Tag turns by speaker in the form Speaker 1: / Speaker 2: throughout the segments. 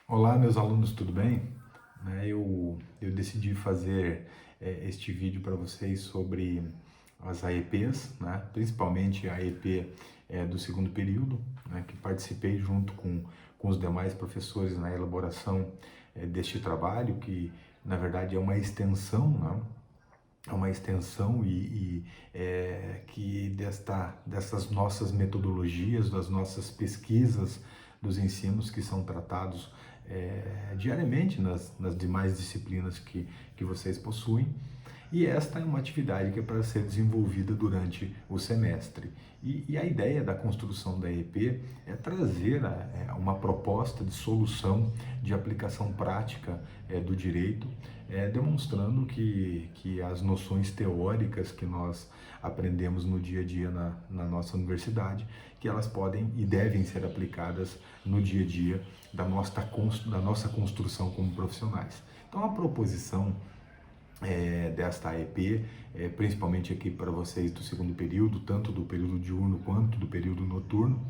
Speaker 1: Olá, meus alunos, tudo bem? Eu decidi fazer este vídeo para vocês sobre as AEPs, né? Principalmente a AEP do segundo período, né? Que participei junto com os demais professores na elaboração deste trabalho, que na verdade é uma extensão, né? É uma extensão que dessas nossas metodologias, das nossas pesquisas, dos ensinos que são tratados diariamente nas demais disciplinas que vocês possuem. E esta é uma atividade que é para ser desenvolvida durante o semestre. E a ideia da construção da EP é trazer uma proposta de solução, de aplicação prática do direito, demonstrando que as noções teóricas que nós aprendemos no dia a dia na nossa universidade, que elas podem e devem ser aplicadas no dia a dia da nossa construção como profissionais. Então, a proposição desta AEP, principalmente aqui para vocês do segundo período, tanto do período diurno quanto do período noturno,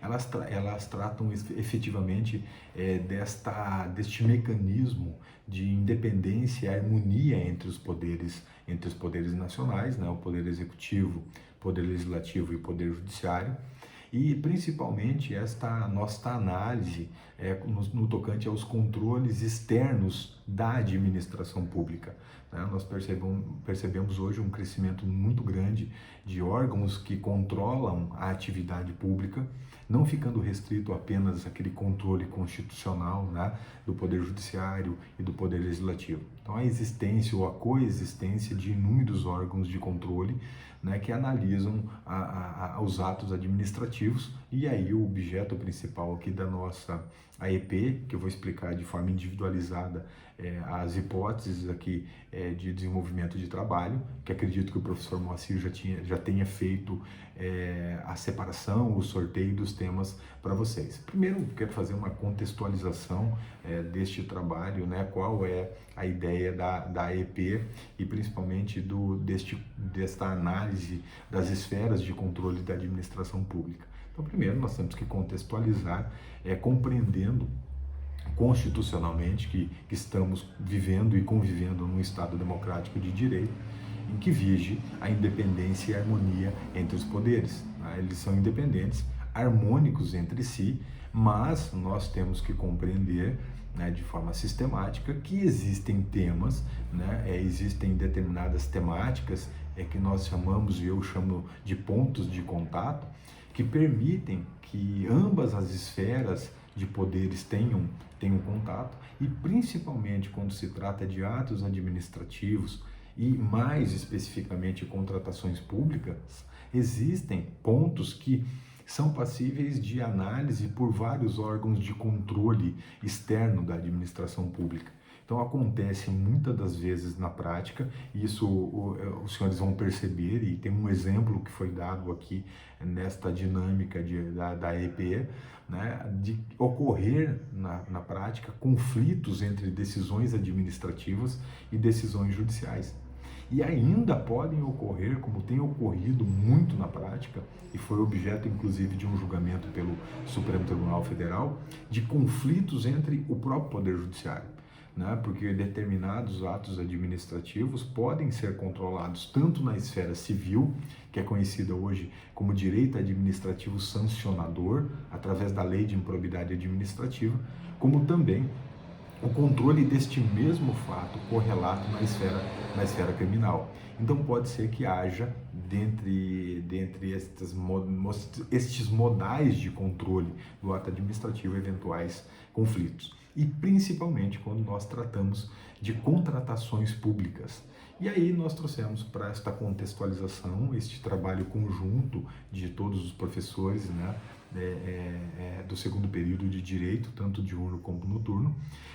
Speaker 1: elas tratam efetivamente deste mecanismo de independência e harmonia entre os poderes nacionais, né, o poder executivo, poder legislativo e o poder judiciário, e principalmente esta nossa análise no tocante aos controles externos da administração pública. Né? Nós percebemos hoje um crescimento muito grande de órgãos que controlam a atividade pública, não ficando restrito apenas àquele controle constitucional, né, do Poder Judiciário e do Poder Legislativo. Então, a existência ou a coexistência de inúmeros órgãos de controle, né, que analisam os atos administrativos, e aí o objeto principal aqui da nossa AEP, que eu vou explicar de forma individualizada as hipóteses aqui de desenvolvimento de trabalho, que acredito que o professor Moacir já tenha feito a separação, o sorteio dos temas para vocês. Primeiro, quero fazer uma contextualização deste trabalho, né, qual é a ideia da AEP e principalmente desta análise das esferas de controle da administração pública. Então, primeiro, nós temos que contextualizar, compreendendo constitucionalmente que estamos vivendo e convivendo num Estado democrático de direito, em que vige a independência e a harmonia entre os poderes. Né? Eles são independentes, harmônicos entre si, mas nós temos que compreender, né, de forma sistemática, que existem temas, né, existem determinadas temáticas que nós chamamos, e eu chamo de pontos de contato, que permitem que ambas as esferas de poderes tenham contato, e principalmente quando se trata de atos administrativos e mais especificamente contratações públicas, existem pontos que são passíveis de análise por vários órgãos de controle externo da administração pública. Então acontece muitas das vezes na prática, e isso os senhores vão perceber, e tem um exemplo que foi dado aqui nesta dinâmica da EPE, né, de ocorrer na prática conflitos entre decisões administrativas e decisões judiciais. E ainda podem ocorrer, como tem ocorrido muito na prática, e foi objeto inclusive de um julgamento pelo Supremo Tribunal Federal, de conflitos entre o próprio Poder Judiciário, né? Porque determinados atos administrativos podem ser controlados tanto na esfera civil, que é conhecida hoje como direito administrativo sancionador, através da Lei de Improbidade Administrativa, como também o controle deste mesmo fato correlato na esfera criminal. Então pode ser que haja, dentre estes modais de controle do ato administrativo, eventuais conflitos. E principalmente quando nós tratamos de contratações públicas. E aí nós trouxemos para esta contextualização, este trabalho conjunto de todos os professores, né, do segundo período de Direito, tanto diurno como noturno,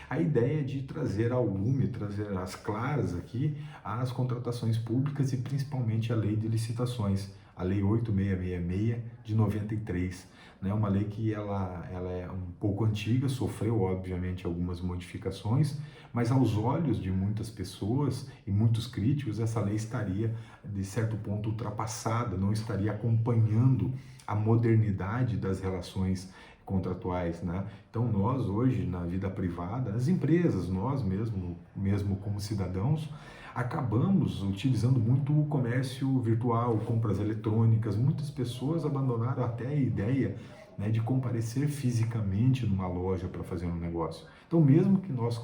Speaker 1: a ideia de trazer ao lume, trazer às claras aqui as contratações públicas e principalmente a Lei de Licitações, a Lei 8666 de 93, né? Uma lei que ela é um pouco antiga, sofreu obviamente algumas modificações, mas aos olhos de muitas pessoas e muitos críticos, essa lei estaria de certo ponto ultrapassada, não estaria acompanhando a modernidade das relações contratuais, né? Então nós hoje na vida privada, as empresas, nós mesmo como cidadãos, acabamos utilizando muito o comércio virtual, compras eletrônicas. Muitas pessoas abandonaram até a ideia, né, de comparecer fisicamente numa loja para fazer um negócio. Então, mesmo que nós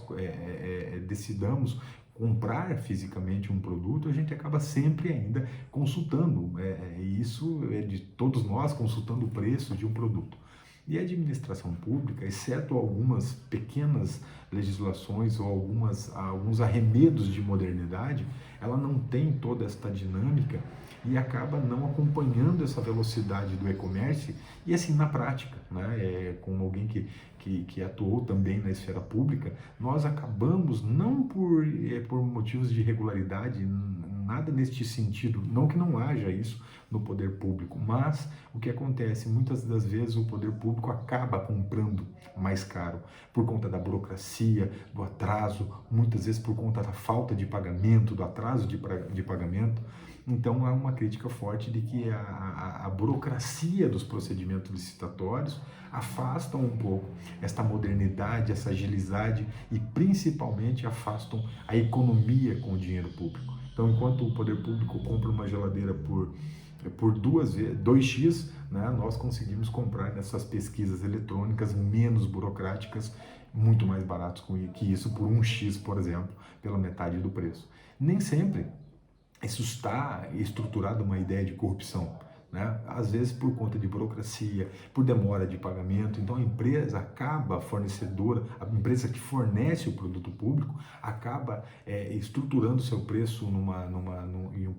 Speaker 1: decidamos comprar fisicamente um produto, a gente acaba sempre ainda consultando, e isso é de todos nós, consultando o preço de um produto. E a administração pública, exceto algumas pequenas legislações ou alguns arremedos de modernidade, ela não tem toda esta dinâmica e acaba não acompanhando essa velocidade do e-commerce. E assim, na prática, né, com alguém que atuou também na esfera pública, nós acabamos, não por motivos de irregularidade, nada neste sentido, não que não haja isso no poder público, mas o que acontece, muitas das vezes o poder público acaba comprando mais caro, por conta da burocracia, do atraso, muitas vezes por conta da falta de pagamento, do atraso de pagamento. Então há uma crítica forte de que a burocracia dos procedimentos licitatórios afastam um pouco esta modernidade, essa agilidade e principalmente afastam a economia com o dinheiro público. Então, enquanto o poder público compra uma geladeira por 2x, né, nós conseguimos comprar nessas pesquisas eletrônicas menos burocráticas, muito mais baratos que isso, por 1x, por exemplo, pela metade do preço. Nem sempre isso está estruturado uma ideia de corrupção, né? Às vezes por conta de burocracia, por demora de pagamento. Então a empresa acaba fornecedora, a empresa que fornece o produto público acaba estruturando seu preço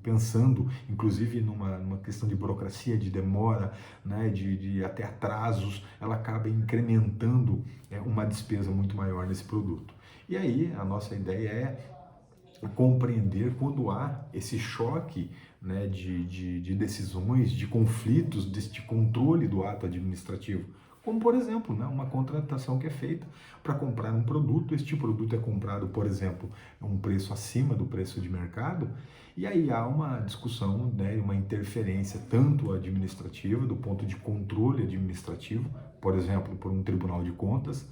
Speaker 1: pensando inclusive numa questão de burocracia, de demora, né? de até atrasos. Ela acaba incrementando uma despesa muito maior nesse produto. E aí a nossa ideia é compreender quando há esse choque, né, de decisões, de conflitos, deste controle do ato administrativo. Como, por exemplo, né, uma contratação que é feita para comprar um produto, este produto é comprado, por exemplo, a um preço acima do preço de mercado, e aí há uma discussão, né, uma interferência tanto administrativa, do ponto de controle administrativo, por exemplo, por um tribunal de contas,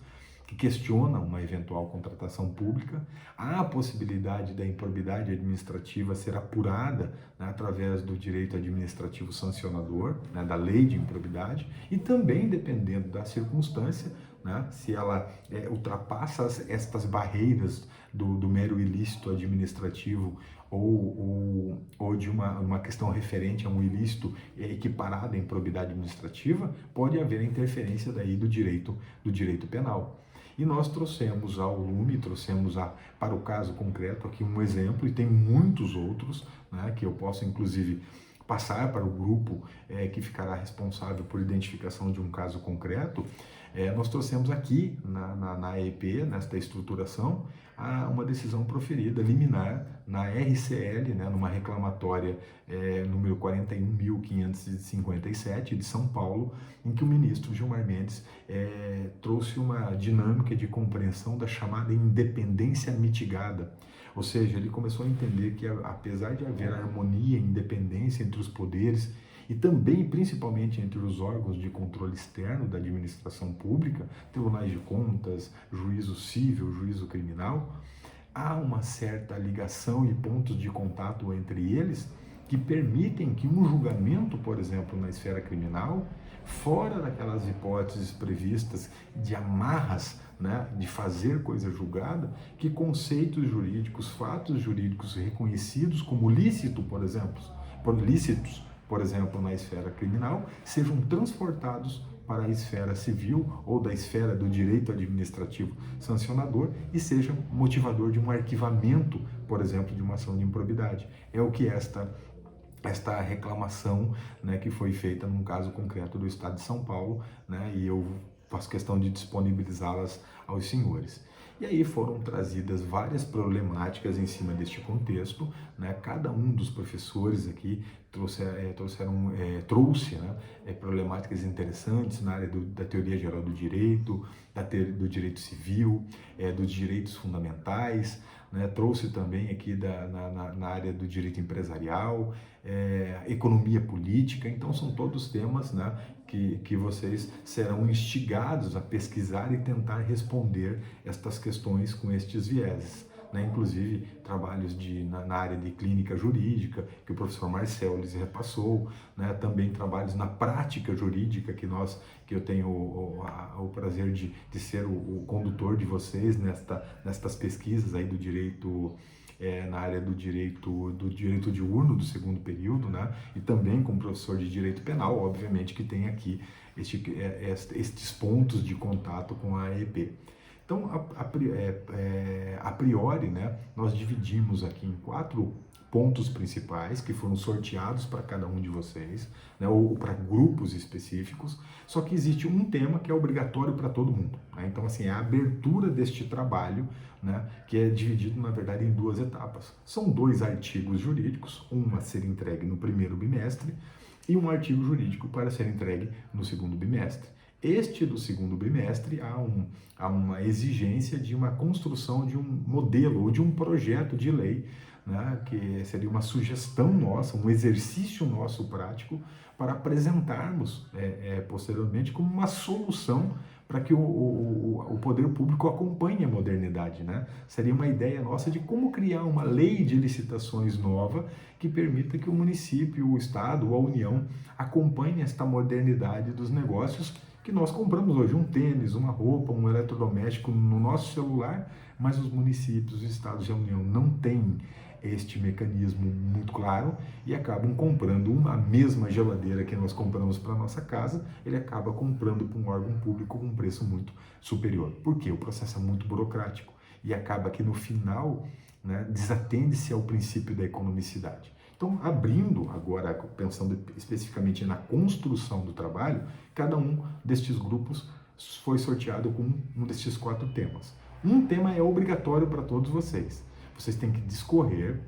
Speaker 1: que questiona uma eventual contratação pública, há a possibilidade da improbidade administrativa ser apurada, né, através do direito administrativo sancionador, né, da lei de improbidade, e também, dependendo da circunstância, né, se ela ultrapassa estas barreiras do mero ilícito administrativo ou de uma questão referente a um ilícito equiparado à improbidade administrativa, pode haver a interferência daí do direito penal. E nós trouxemos ao lume, para o caso concreto aqui um exemplo, e tem muitos outros, né, que eu posso inclusive passar para o grupo que ficará responsável por identificação de um caso concreto. Nós trouxemos aqui na AEP, nesta estruturação, uma decisão proferida liminar na RCL, né, numa reclamatória número 41.557 de São Paulo, em que o ministro Gilmar Mendes trouxe uma dinâmica de compreensão da chamada independência mitigada. Ou seja, ele começou a entender que, apesar de haver harmonia e independência entre os poderes e também, principalmente, entre os órgãos de controle externo da administração pública, tribunais de contas, juízo civil, juízo criminal, há uma certa ligação e pontos de contato entre eles que permitem que um julgamento, por exemplo, na esfera criminal, fora daquelas hipóteses previstas de amarras, né, de fazer coisa julgada, que conceitos jurídicos, fatos jurídicos reconhecidos como lícitos, por exemplo, na esfera criminal, sejam transportados para a esfera civil ou da esfera do direito administrativo sancionador e seja motivador de um arquivamento, por exemplo, de uma ação de improbidade. É o que esta reclamação, né, que foi feita num caso concreto do Estado de São Paulo, né, e eu faço questão de disponibilizá-las aos senhores. E aí foram trazidas várias problemáticas em cima deste contexto, né? Cada um dos professores aqui trouxe, né, problemáticas interessantes na área da teoria geral do direito, do direito civil, dos direitos fundamentais, né? Trouxe também aqui na área do direito empresarial, economia política. Então são todos temas, né, que vocês serão instigados a pesquisar e tentar responder estas questões com estes vieses. Né? Inclusive trabalhos na área de clínica jurídica, que o professor Marcel lhes repassou, né? Também trabalhos na prática jurídica, que eu tenho o prazer de ser o condutor de vocês nestas pesquisas aí do direito, na área do direito diurno do segundo período, né? E também como professor de direito penal, obviamente que tem aqui estes pontos de contato com a AEP. Então, a priori, né, nós dividimos aqui em 4 pontos principais que foram sorteados para cada um de vocês, né, ou para grupos específicos, só que existe um tema que é obrigatório para todo mundo. Né? Então, assim, é a abertura deste trabalho, né, que é dividido, na verdade, em 2 etapas. São 2 artigos jurídicos, um a ser entregue no primeiro bimestre e um artigo jurídico para ser entregue no segundo bimestre. Este do segundo bimestre há uma exigência de uma construção de um modelo ou de um projeto de lei, né, que seria uma sugestão nossa, um exercício nosso prático para apresentarmos posteriormente como uma solução para que o poder público acompanhe a modernidade, né? Seria uma ideia nossa de como criar uma lei de licitações nova que permita que o município, o estado ou a União acompanhe esta modernidade dos negócios que nós compramos hoje, um tênis, uma roupa, um eletrodoméstico no nosso celular, mas os municípios, os estados e a União não têm este mecanismo muito claro e acabam comprando a mesma geladeira que nós compramos para a nossa casa, ele acaba comprando para um órgão público com um preço muito superior. Por quê? O processo é muito burocrático e acaba que no final, né, desatende-se ao princípio da economicidade. Então, abrindo agora, pensando especificamente na construção do trabalho, cada um destes grupos foi sorteado com um destes 4 temas. Um tema é obrigatório para todos vocês. Vocês têm que discorrer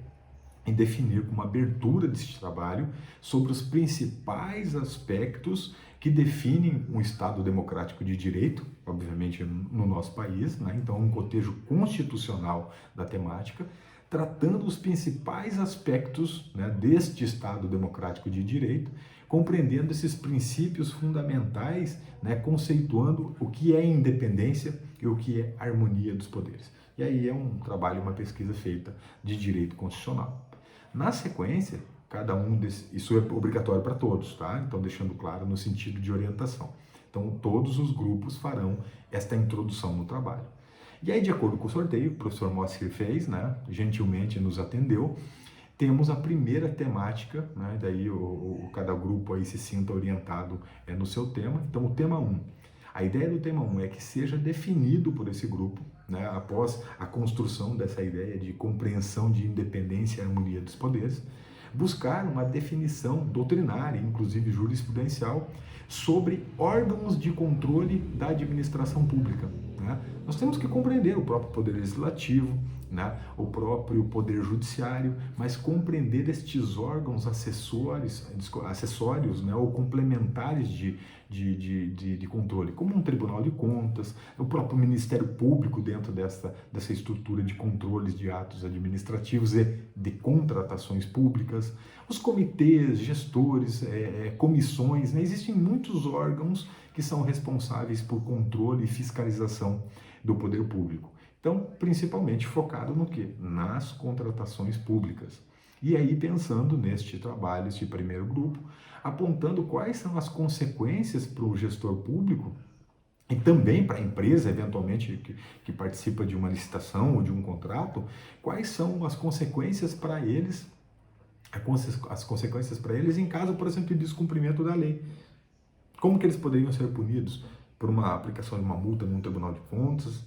Speaker 1: e definir com uma abertura deste trabalho sobre os principais aspectos que definem um Estado democrático de direito, obviamente no nosso país, né? Então um cotejo constitucional da temática, tratando os principais aspectos, né, deste Estado democrático de direito, compreendendo esses princípios fundamentais, né, conceituando o que é independência e o que é harmonia dos poderes. E aí é um trabalho, uma pesquisa feita de direito constitucional. Na sequência, cada um desses, isso é obrigatório para todos, tá? Então deixando claro no sentido de orientação. Então todos os grupos farão esta introdução no trabalho. E aí, de acordo com o sorteio, o professor Moacir fez, né, gentilmente nos atendeu, temos a primeira temática, né, daí cada grupo aí se sinta orientado no seu tema. Então, o tema 1. A ideia do tema 1 é que seja definido por esse grupo, né, após a construção dessa ideia de compreensão de independência e harmonia dos poderes, buscar uma definição doutrinária, inclusive jurisprudencial, sobre órgãos de controle da administração pública. Né? Nós temos que compreender o próprio poder legislativo, né? O próprio poder judiciário, mas compreender estes órgãos acessórios, né? Ou complementares de controle, como um Tribunal de Contas, o próprio Ministério Público dentro dessa estrutura de controles de atos administrativos e de contratações públicas, os comitês, gestores, comissões, né? Existem muitos órgãos que são responsáveis por controle e fiscalização do poder público. Então, principalmente focado no quê? Nas contratações públicas. E aí, pensando neste trabalho, este primeiro grupo, apontando quais são as consequências para o gestor público e também para a empresa, eventualmente, que participa de uma licitação ou de um contrato, quais são as consequências para eles, as consequências para eles em caso, por exemplo, de descumprimento da lei. Como que eles poderiam ser punidos? Por uma aplicação de uma multa num Tribunal de Contas,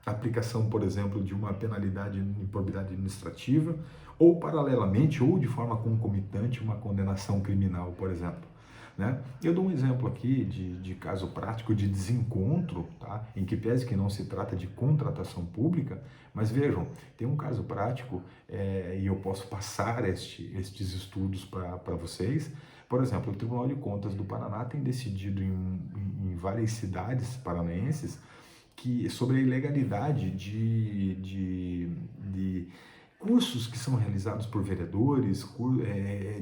Speaker 1: aplicação, por exemplo, de uma penalidade de improbidade administrativa, ou paralelamente, ou de forma concomitante, uma condenação criminal, por exemplo. Né? Eu dou um exemplo aqui de caso prático de desencontro, tá? Em que pese que não se trata de contratação pública, mas vejam, tem um caso prático e eu posso passar estes estudos para vocês. Por exemplo, o Tribunal de Contas do Paraná tem decidido em várias cidades paranaenses sobre a ilegalidade de cursos que são realizados por vereadores,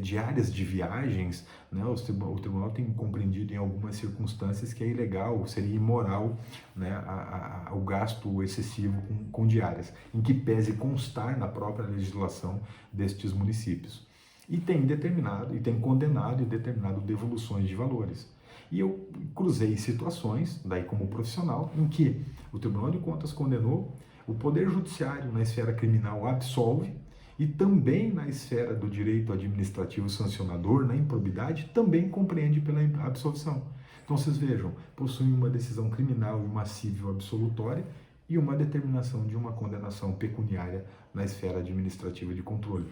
Speaker 1: diárias de viagens, né? O tribunal tem compreendido em algumas circunstâncias que é ilegal, seria imoral, né, o gasto excessivo com diárias, em que pese constar na própria legislação destes municípios. E tem determinado, e tem condenado e determinado devoluções de valores. E eu cruzei situações, daí como profissional, em que o Tribunal de Contas condenou, o Poder Judiciário na esfera criminal absolve, e também na esfera do direito administrativo sancionador, na improbidade, também compreende pela absolvição. Então vocês vejam, possuem uma decisão criminal e uma civil absolutória e uma determinação de uma condenação pecuniária na esfera administrativa de controle.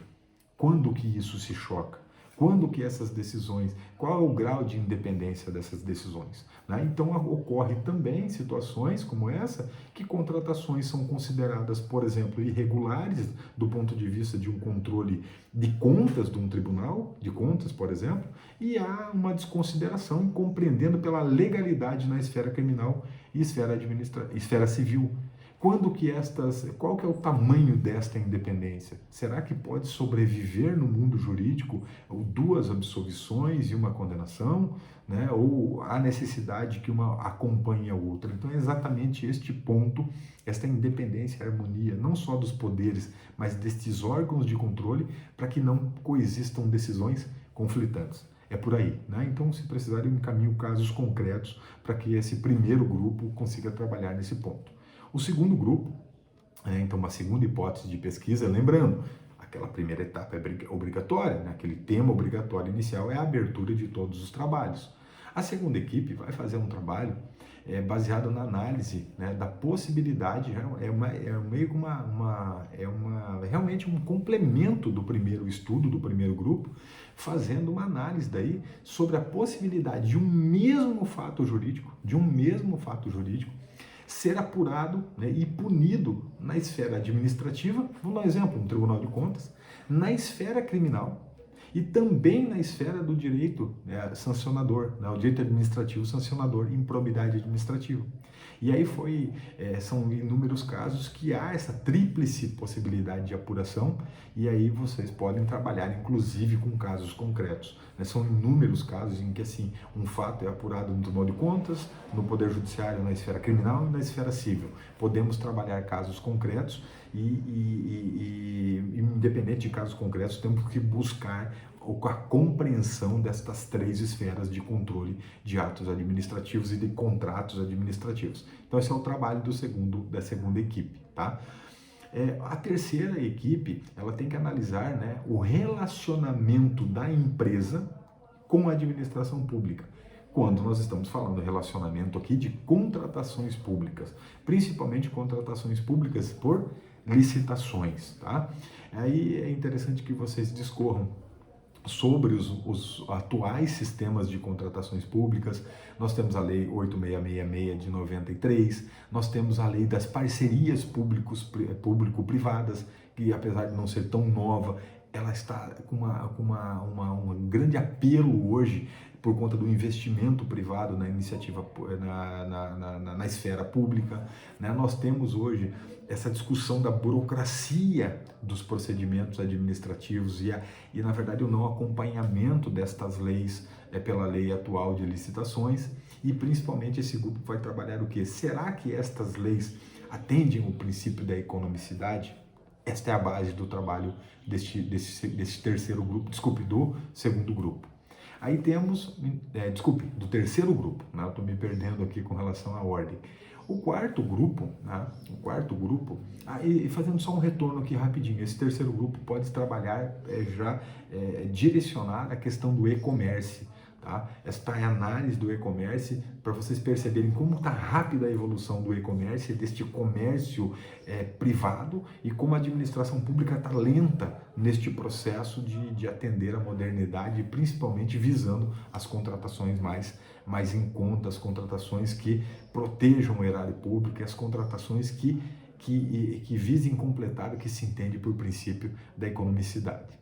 Speaker 1: Quando que isso se choca? Quando que essas decisões, qual é o grau de independência dessas decisões? Né? Então ocorre também situações como essa, que contratações são consideradas, por exemplo, irregulares do ponto de vista de um controle de contas de um tribunal, de contas, por exemplo, e há uma desconsideração compreendendo pela legalidade na esfera criminal e esfera civil. Qual que é o tamanho desta independência? Será que pode sobreviver no mundo jurídico duas absolvições e uma condenação, né? Ou há necessidade que uma acompanhe a outra? Então é exatamente este ponto, esta independência e harmonia, não só dos poderes, mas destes órgãos de controle, para que não coexistam decisões conflitantes. É por aí, né? Então, se precisar, eu encaminho casos concretos para que esse primeiro grupo consiga trabalhar nesse ponto. O segundo grupo, então uma segunda hipótese de pesquisa, lembrando, aquela primeira etapa é obrigatória, né? Aquele tema obrigatório inicial é a abertura de todos os trabalhos. A segunda equipe vai fazer um trabalho baseado na análise, né, da possibilidade, realmente um complemento do primeiro estudo, do primeiro grupo, fazendo uma análise daí sobre a possibilidade de um mesmo fato jurídico, ser apurado, né, e punido na esfera administrativa, vamos dar um exemplo, um Tribunal de Contas, na esfera criminal e também na esfera do direito, né, sancionador, né, o direito administrativo sancionador, improbidade administrativa. E aí são inúmeros casos que há essa tríplice possibilidade de apuração, e aí vocês podem trabalhar inclusive com casos concretos, né? São inúmeros casos em que assim, um fato é apurado no Tribunal de Contas, no Poder Judiciário, na esfera criminal e na esfera civil. Podemos trabalhar casos concretos e independente de casos concretos, temos que buscar a compreensão destas três esferas de controle de atos administrativos e de contratos administrativos. Então esse é o trabalho da segunda equipe, tá? A terceira equipe, ela tem que analisar, né, o relacionamento da empresa com a administração pública. Quando nós estamos falando relacionamento aqui de contratações públicas, principalmente contratações públicas por licitações, tá? Aí é interessante que vocês discorram sobre os atuais sistemas de contratações públicas. Nós temos a Lei 8666 de 93, nós temos a Lei das Parcerias Público-Privadas, que apesar de não ser tão nova, ela está com um grande apelo hoje por conta do investimento privado na iniciativa, na esfera pública, né? Nós temos hoje essa discussão da burocracia dos procedimentos administrativos e na verdade, o não acompanhamento destas leis pela lei atual de licitações, e principalmente esse grupo vai trabalhar o quê? Será que estas leis atendem o princípio da economicidade? Esta é a base do trabalho desse terceiro grupo, do segundo grupo. Aí temos, do terceiro grupo, né? Eu estou me perdendo aqui com relação à ordem. O quarto grupo, né? E fazendo só um retorno aqui rapidinho, esse terceiro grupo pode trabalhar direcionar a questão do e-commerce, tá? Esta é a análise do e-commerce para vocês perceberem como está rápida a evolução do e-commerce, deste comércio privado, e como a administração pública está lenta neste processo de atender a modernidade, principalmente visando as contratações mais em conta, as contratações que protejam o erário público, e as contratações que visem completar o que se entende por princípio da economicidade.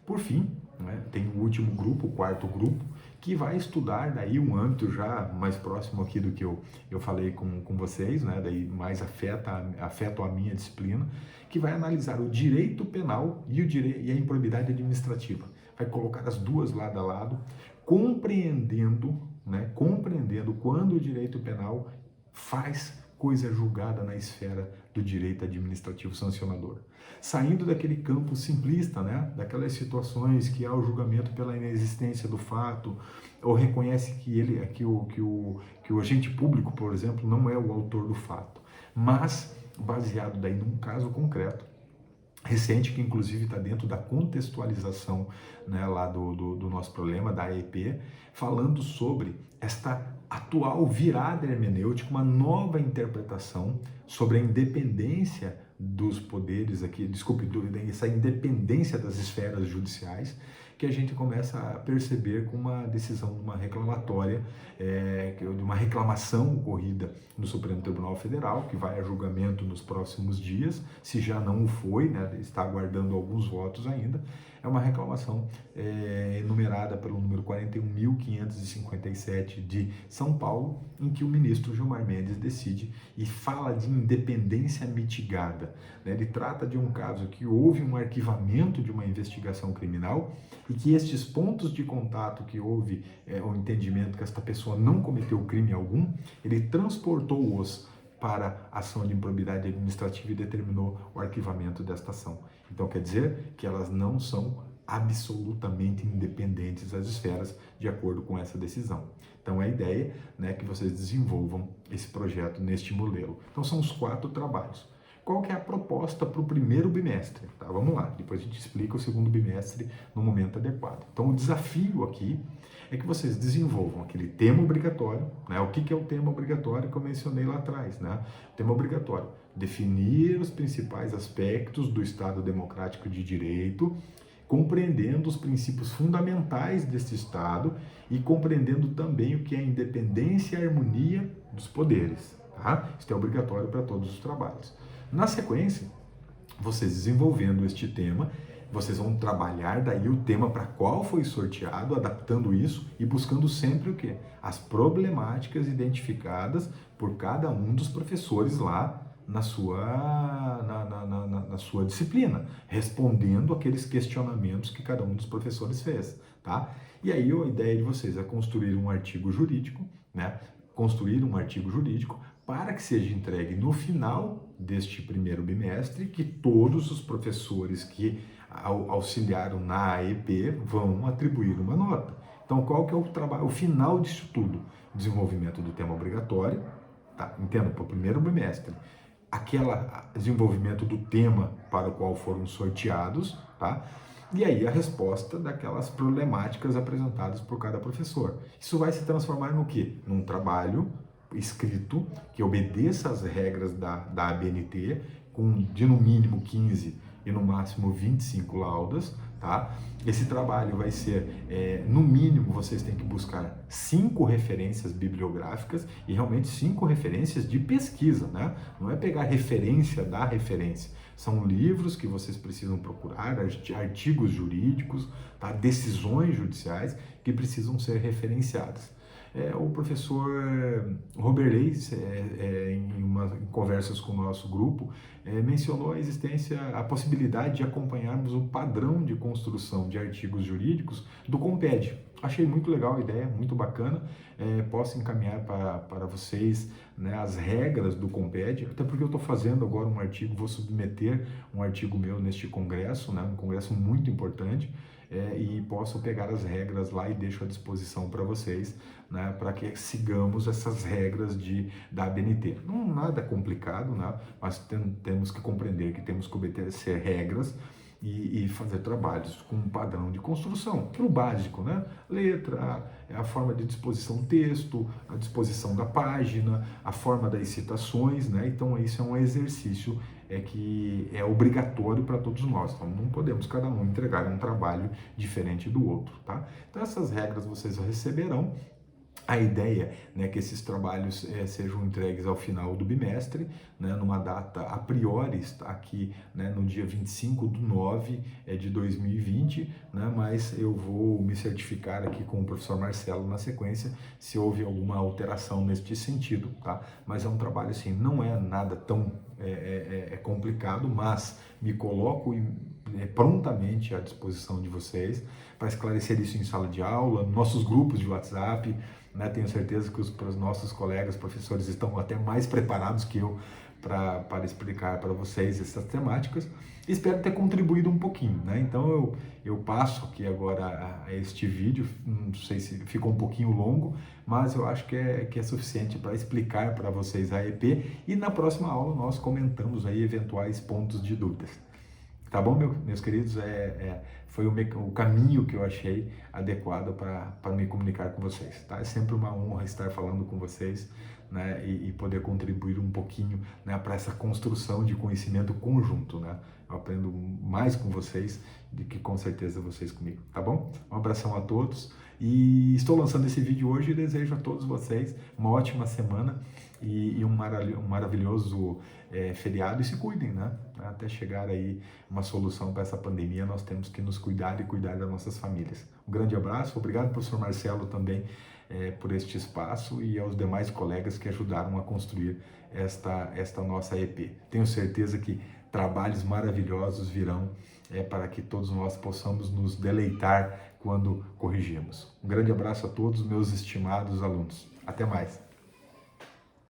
Speaker 1: Por fim, né, tem o último grupo, o quarto grupo, que vai estudar daí um âmbito já mais próximo aqui do que eu falei com vocês, né, daí mais afeta a minha disciplina, que vai analisar o direito penal e a improbidade administrativa. Vai colocar as duas lado a lado, compreendendo quando o direito penal faz coisa julgada na esfera do direito administrativo sancionador. Saindo daquele campo simplista, né, daquelas situações que há o julgamento pela inexistência do fato, ou reconhece que o agente público, por exemplo, não é o autor do fato, mas baseado daí num caso concreto, recente, que inclusive está dentro da contextualização, né, lá do nosso problema, da AEP, falando sobre esta atual virada hermenêutica, uma nova interpretação sobre a independência dos poderes aqui, essa independência das esferas judiciais, que a gente começa a perceber com uma decisão, uma reclamatória, de uma reclamação ocorrida no Supremo Tribunal Federal, que vai a julgamento nos próximos dias, se já não o foi, né, está aguardando alguns votos ainda. É uma reclamação enumerada pelo número 41.557 de São Paulo, em que o ministro Gilmar Mendes decide e fala de independência mitigada, né? Ele trata de um caso que houve um arquivamento de uma investigação criminal e que estes pontos de contato que houve o entendimento que esta pessoa não cometeu crime algum, ele transportou-os para a ação de improbidade administrativa e determinou o arquivamento desta ação. Então quer dizer que elas não são absolutamente independentes as esferas de acordo com essa decisão. Então a ideia, né, é que vocês desenvolvam esse projeto neste modelo. Então são os 4 trabalhos. Qual que é a proposta para o primeiro bimestre? Tá, vamos lá, depois a gente explica o segundo bimestre no momento adequado. Então o desafio aqui é que vocês desenvolvam aquele tema obrigatório, né? O que é o tema obrigatório que eu mencionei lá atrás, né? O tema obrigatório: definir os principais aspectos do Estado Democrático de Direito, compreendendo os princípios fundamentais desse Estado e compreendendo também o que é a independência e a harmonia dos poderes, tá? Isso é obrigatório para todos os trabalhos. Na sequência, vocês desenvolvendo este tema, vocês vão trabalhar daí o tema para qual foi sorteado, adaptando isso e buscando sempre o quê? As problemáticas identificadas por cada um dos professores lá na sua disciplina, respondendo aqueles questionamentos que cada um dos professores fez, tá? E aí a ideia de vocês é construir um artigo jurídico, né? Construir um artigo jurídico para que seja entregue no final deste primeiro bimestre, que todos os professores que auxiliaram na AEP vão atribuir uma nota. Então, qual que é o trabalho, o final disso tudo? Desenvolvimento do tema obrigatório, tá? Entenda, para o primeiro bimestre, desenvolvimento do tema para o qual foram sorteados, tá? E aí a resposta daquelas problemáticas apresentadas por cada professor. Isso vai se transformar no quê? Num trabalho escrito que obedeça às regras da ABNT, de no mínimo 15 e no máximo 25 laudas, tá? Esse trabalho vai ser, no mínimo, vocês têm que buscar 5 referências bibliográficas e realmente 5 referências de pesquisa, né? Não é pegar referência da referência. São livros que vocês precisam procurar, artigos jurídicos, tá? Decisões judiciais que precisam ser referenciadas. O professor Robert Reis, em conversas com o nosso grupo, mencionou a possibilidade de acompanharmos o padrão de construção de artigos jurídicos do Comped. Achei muito legal a ideia, muito bacana. Posso encaminhar para vocês, né, as regras do Comped, até porque eu estou fazendo agora um artigo, vou submeter um artigo meu neste congresso, né, um congresso muito importante, e posso pegar as regras lá e deixo à disposição para vocês, né, para que sigamos essas regras da ABNT. Não nada complicado, né, mas temos que compreender que temos que obedecer regras e fazer trabalhos com um padrão de construção, o básico, né? Letra, a forma de disposição do texto, a disposição da página, a forma das citações, né? Então isso é um exercício que é obrigatório para todos nós, então não podemos cada um entregar um trabalho diferente do outro, tá? Então essas regras vocês receberão A ideia, né, que esses trabalhos sejam entregues ao final do bimestre, né, numa data a priori, está aqui, né, no dia 25/9 de 2020, né, mas eu vou me certificar aqui com o professor Marcelo na sequência se houve alguma alteração neste sentido, tá? Mas é um trabalho assim, não é nada tão complicado, mas me coloco prontamente à disposição de vocês para esclarecer isso em sala de aula, nossos grupos de WhatsApp, né? Tenho certeza que os nossos colegas professores estão até mais preparados que eu para explicar para vocês essas temáticas. Espero ter contribuído um pouquinho, né? Então eu passo aqui agora a este vídeo, não sei se ficou um pouquinho longo, mas eu acho que é suficiente para explicar para vocês a EP, e na próxima aula nós comentamos aí eventuais pontos de dúvidas. Tá bom, meus queridos? Foi o caminho que eu achei adequado para me comunicar com vocês. Tá? É sempre uma honra estar falando com vocês, né? E poder contribuir um pouquinho, né, para essa construção de conhecimento conjunto. Né? Eu aprendo mais com vocês do que com certeza vocês comigo. Tá bom? Um abração a todos. E estou lançando esse vídeo hoje e desejo a todos vocês uma ótima semana e um maravilhoso feriado, e se cuidem, né? Até chegar aí uma solução para essa pandemia, nós temos que nos cuidar e cuidar das nossas famílias. Um grande abraço, obrigado professor Marcelo também por este espaço, e aos demais colegas que ajudaram a construir esta nossa EP. Tenho certeza que trabalhos maravilhosos virão para que todos nós possamos nos deleitar quando corrigimos. Um grande abraço a todos, meus estimados alunos. Até mais!